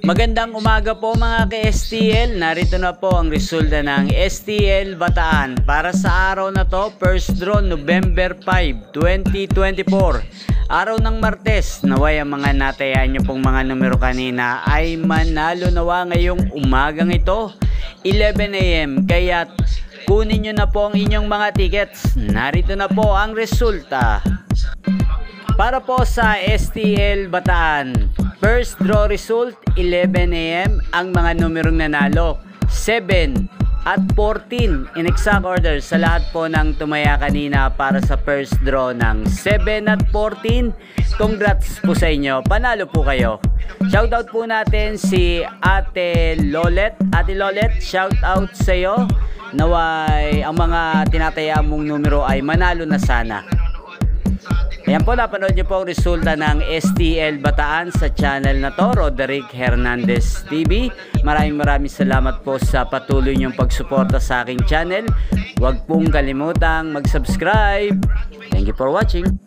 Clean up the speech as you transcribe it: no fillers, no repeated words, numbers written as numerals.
Magandang umaga po mga ka-STL. Narito na po ang resulta ng STL Bataan para sa araw na to, first draw November 5, 2024. Araw ng Martes. Naway ang mga natayaan nyo pong mga numero kanina ay manalo nawa ngayong umagang ito 11 AM. Kaya kunin nyo na po ang inyong mga tickets. Narito na po ang resulta. Para po sa STL Bataan, first draw result 11 AM, ang mga numerong nanalo 7 at 14 in exact order sa lahat po ng tumaya kanina para sa first draw ng 7 at 14. Congrats po sa inyo, panalo po kayo. Shoutout po natin si Ate Lolet. Ate Lolet, shoutout sa iyo. Naway ang mga tinataya mong numero ay manalo na sana. Ayan po, napanood nyo po ang resulta ng STL Bataan sa channel na to, Roderick Hernandez TV. Maraming salamat po sa patuloy nyong pagsuporta sa aking channel. Huwag pong kalimutang mag-subscribe. Thank you for watching.